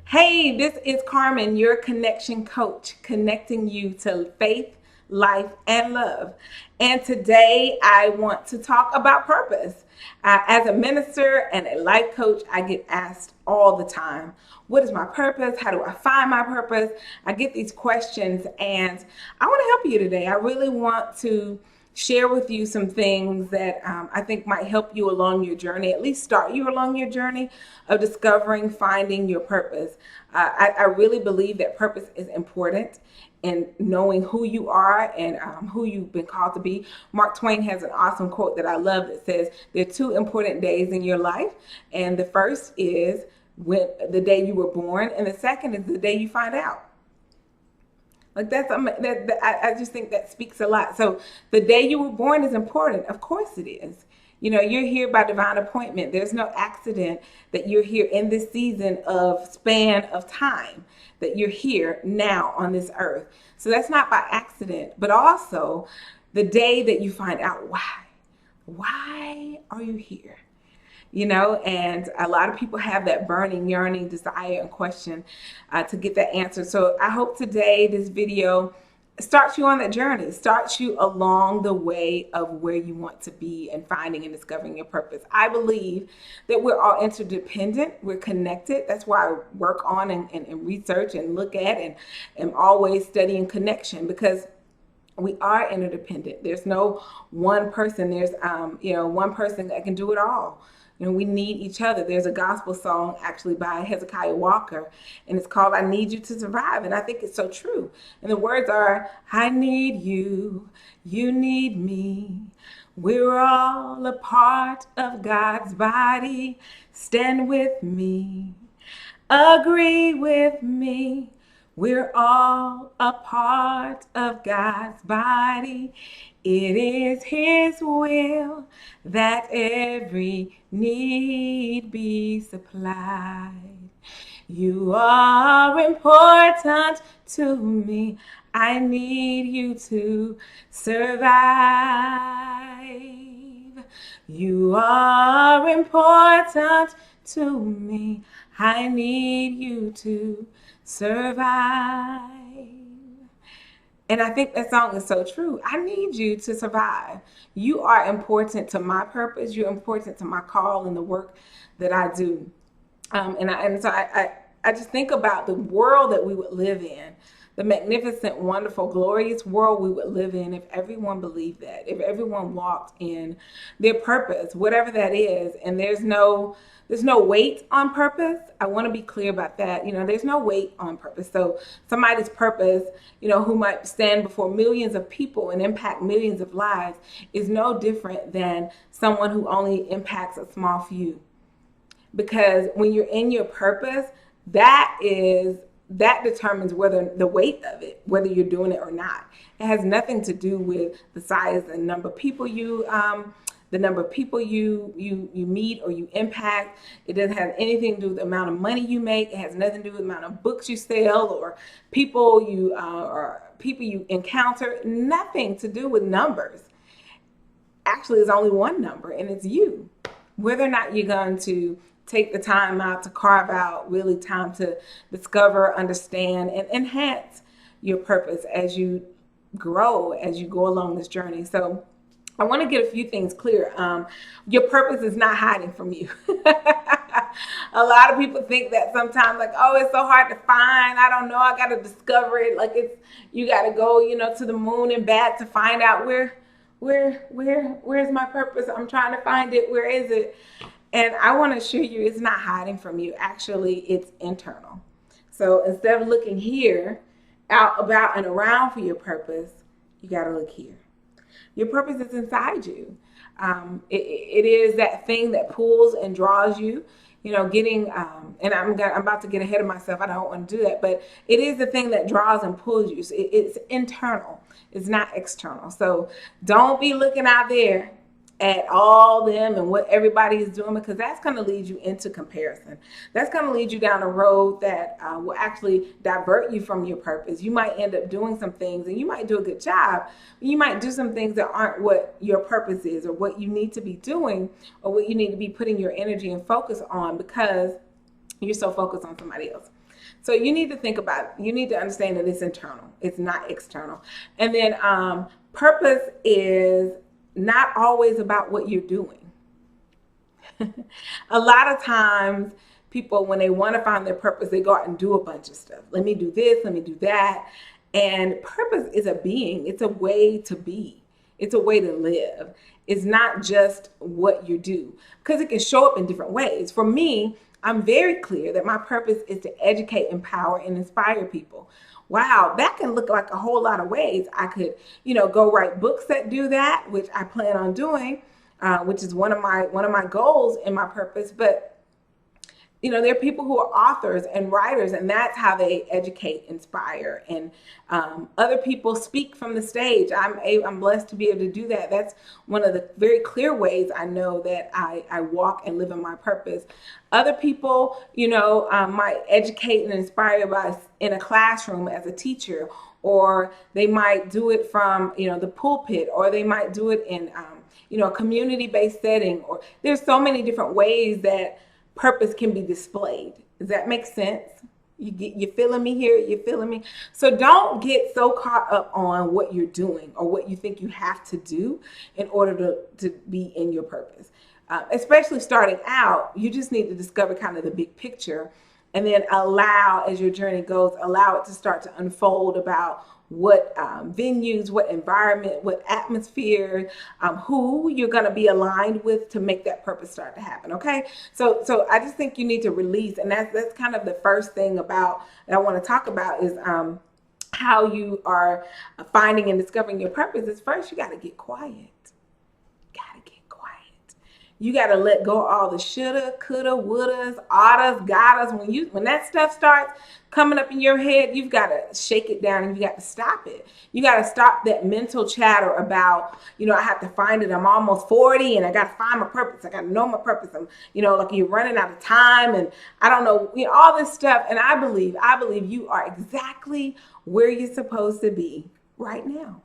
Hey, this is Carmen, your connection coach, connecting you to faith, life, and love. And today I want to talk about purpose. As a minister and a life coach, I get asked all the time, what is my purpose? How do I find my purpose? I get these questions, and I want to help you today. I really want to share with you some things that I think might help you along your journey, at least start you along your journey of discovering, finding your purpose. I really believe that purpose is important in knowing who you are and who you've been called to be. Mark Twain has an awesome quote that I love that says, there are two important days in your life, and the first is when the day you were born, and the second is the day you find out. Like I just think that speaks a lot. So the day you were born is important. Of course it is. You know, you're here by divine appointment. There's no accident that you're here in this season of span of time, that you're here now on this earth. So that's not by accident, but also the day that you find out why. Why are you here? You know, and a lot of people have that burning, yearning desire and question to get that answer. So I hope today this video starts you on that journey, starts you along the way of where you want to be and finding and discovering your purpose. I believe that we're all interdependent, we're connected. That's why I work on and research and look at and am always studying connection, because we are interdependent. There's no one person. There's one person that can do it all. You know, we need each other. There's a gospel song actually by Hezekiah Walker, and it's called I Need You to Survive. And I think it's so true. And the words are, I need you, you need me. We're all a part of God's body. Stand with me, agree with me. We're all a part of God's body. It is His will that every need be supplied. You are important to me. I need you to survive. You are important to me. I need you to survive. And I think that song is so true. I need you to survive. You are important to my purpose. You're important to my call and the work that I do. So I just think about the world that we would live in, the magnificent, wonderful, glorious world we would live in if everyone believed that, if everyone walked in their purpose, whatever that is. And there's no weight on purpose. I want to be clear about that. You know, there's no weight on purpose. So somebody's purpose, you know, who might stand before millions of people and impact millions of lives is no different than someone who only impacts a small few. Because when you're in your purpose, that determines whether the weight of it, whether you're doing it or not. It has nothing to do with the size and number of people you meet or you impact. It doesn't have anything to do with the amount of money you make. It has nothing to do with the amount of books you sell or people you encounter. Nothing to do with numbers. Actually, there's only one number, and it's you. Whether or not you're going to take the time out to carve out really time to discover, understand, and enhance your purpose as you grow, as you go along this journey. So I want to get a few things clear. Your purpose is not hiding from you. A lot of people think that sometimes, like, oh, it's so hard to find. I don't know. I got to discover it. Like you got to go, to the moon and back to find out where's my purpose. I'm trying to find it. Where is it? And I want to assure you, it's not hiding from you. Actually, it's internal. So instead of looking here, out, about, and around for your purpose, you got to look here. Your purpose is inside you. It is that thing that pulls and draws you. And I'm about to get ahead of myself. I don't want to do that, but it is the thing that draws and pulls you. So it's internal. It's not external. So don't be looking out there at all them and what everybody is doing, because that's going to lead you into comparison. That's going to lead you down a road that will actually divert you from your purpose. You might end up doing some things, and you might do a good job, but you might do some things that aren't what your purpose is or what you need to be doing or what you need to be putting your energy and focus on, because you're so focused on somebody else. So you need to think about it. You need to understand that it's internal. It's not external. And then purpose is not always about what you're doing. A lot of times people, when they want to find their purpose, they go out and do a bunch of stuff. Let me do this, let me do that. And purpose is a being. It's a way to be. It's a way to live. It's not just what you do, because it can show up in different ways. For me, I'm very clear that my purpose is to educate, empower, and inspire people. Wow, that can look like a whole lot of ways. I could, go write books that do that, which I plan on doing, which is one of my goals in my purpose. But there are people who are authors and writers, and that's how they educate, inspire, and other people speak from the stage. I'm blessed to be able to do that. That's one of the very clear ways I know that I walk and live in my purpose. Other people, might educate and inspire by in a classroom as a teacher, or they might do it from the pulpit, or they might do it in a community-based setting. Or there's so many different ways that purpose can be displayed. Does that make sense? You feeling me here? You feeling me? So don't get so caught up on what you're doing or what you think you have to do in order to be in your purpose. Especially starting out, you just need to discover kind of the big picture, and then allow, as your journey goes, allow it to start to unfold about what venues, what environment, what atmosphere, who you're going to be aligned with to make that purpose start to happen. Okay. So I just think you need to release. And that's kind of the first thing about that I want to talk about is how you are finding and discovering your purpose. Is first, you got to get quiet. You got to let go of all the shoulda, coulda, wouldas, oughtas, gottas. When that stuff starts coming up in your head, you've got to shake it down and you got to stop it. You got to stop that mental chatter about, I have to find it. I'm almost 40 and I got to find my purpose. I got to know my purpose. I'm, like you're running out of time and I don't know, all this stuff. And I believe you are exactly where you're supposed to be right now.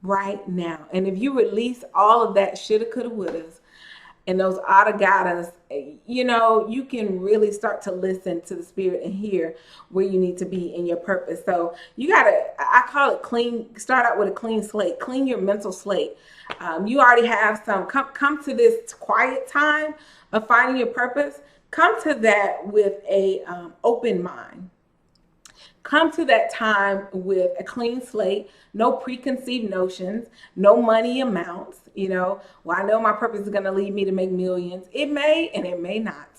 Right now. And if you release all of that shoulda, coulda, wouldas and those oughta, gottas, you can really start to listen to the spirit and hear where you need to be in your purpose. So I call it clean, start out with a clean slate, clean your mental slate. You already have some, come to this quiet time of finding your purpose. Come to that with a open mind. Come to that time with a clean slate, no preconceived notions, no money amounts. I know my purpose is going to lead me to make millions. It may and it may not.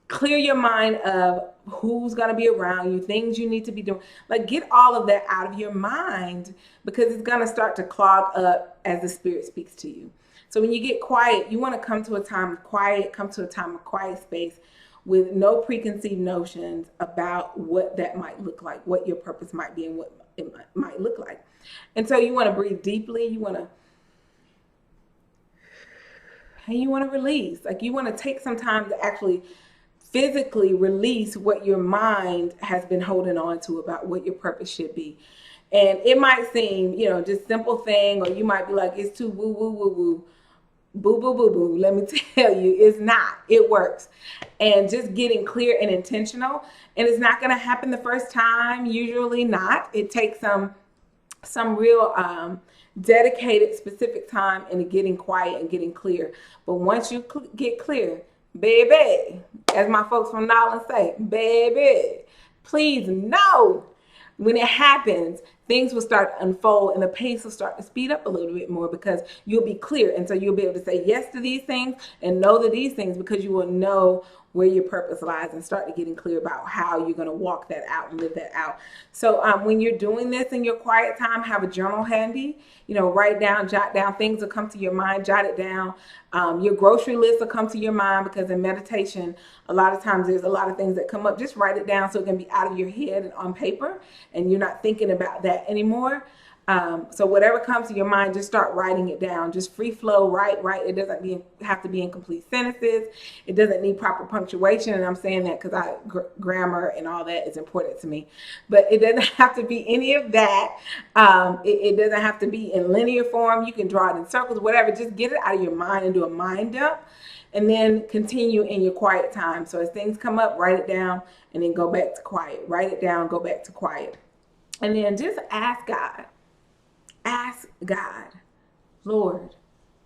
Clear your mind of who's going to be around you, things you need to be doing. Like, get all of that out of your mind, because it's going to start to clog up as the spirit speaks to you. So when you get quiet, you want to come to a time of quiet, come to a time of quiet space, with no preconceived notions about what that might look like, what your purpose might be, and what it might look like. And so you want to breathe deeply. You want to release. Like, you want to take some time to actually physically release what your mind has been holding on to about what your purpose should be. And it might seem, just simple thing, or you might be like, it's too woo, woo, woo, woo. Boo, boo, boo, boo. Let me tell you, it's not. It works. And just getting clear and intentional. And it's not going to happen the first time. Usually not. It takes some real dedicated, specific time into getting quiet and getting clear. But once you get clear, baby, as my folks from Nolens say, baby, please know when it happens, things will start to unfold and the pace will start to speed up a little bit more, because you'll be clear. And so you'll be able to say yes to these things and no to these things, because you will know where your purpose lies and start to getting clear about how you're going to walk that out and live that out. So when you're doing this in your quiet time, have a journal handy, write down, jot down, things will come to your mind, jot it down. Your grocery list will come to your mind, because in meditation, a lot of times there's a lot of things that come up. Just write it down so it can be out of your head and on paper, and you're not thinking about that anymore. So whatever comes to your mind, just start writing it down. Just free flow, write. It doesn't have to be in complete sentences. It doesn't need proper punctuation. And I'm saying that because grammar and all that is important to me. But it doesn't have to be any of that. It doesn't have to be in linear form. You can draw it in circles, whatever. Just get it out of your mind and do a mind dump. And then continue in your quiet time. So as things come up, write it down and then go back to quiet. Write it down, go back to quiet. And then just ask God. Ask God, Lord,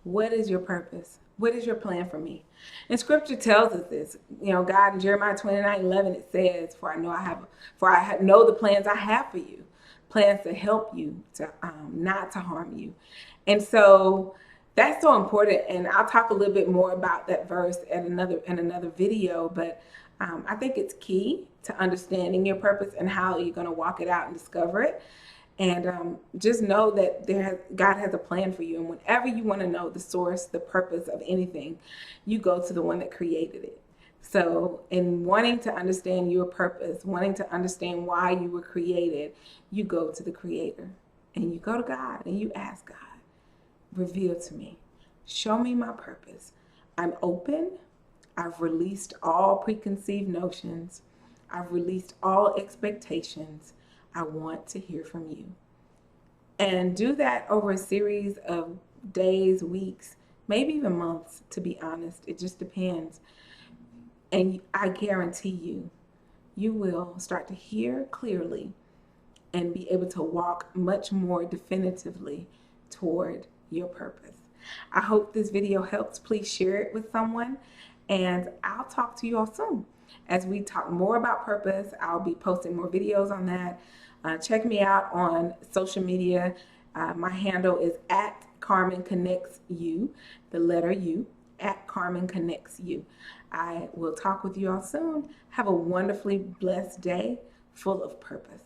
what is your purpose? What is your plan for me? And scripture tells us this. God in Jeremiah 29:11, it says, for I know the plans I have for you, plans to help you, to not to harm you. And so that's so important. And I'll talk a little bit more about that verse in another video, but I think it's key to understanding your purpose and how you're going to walk it out and discover it. And just know that God has a plan for you. And whenever you want to know the source, the purpose of anything, you go to the one that created it. So in wanting to understand your purpose, wanting to understand why you were created, you go to the Creator. And you go to God and you ask God, reveal to me. Show me my purpose. I'm open. I've released all preconceived notions. I've released all expectations. I want to hear from you. And do that over a series of days, weeks, maybe even months, to be honest. It just depends. And I guarantee you, you will start to hear clearly and be able to walk much more definitively toward your purpose. I hope this video helps. Please share it with someone, and I'll talk to you all soon. As we talk more about purpose, I'll be posting more videos on that. Check me out on social media. My handle is @CarmenConnectsU, the letter U, @CarmenConnectsU. I will talk with you all soon. Have a wonderfully blessed day full of purpose.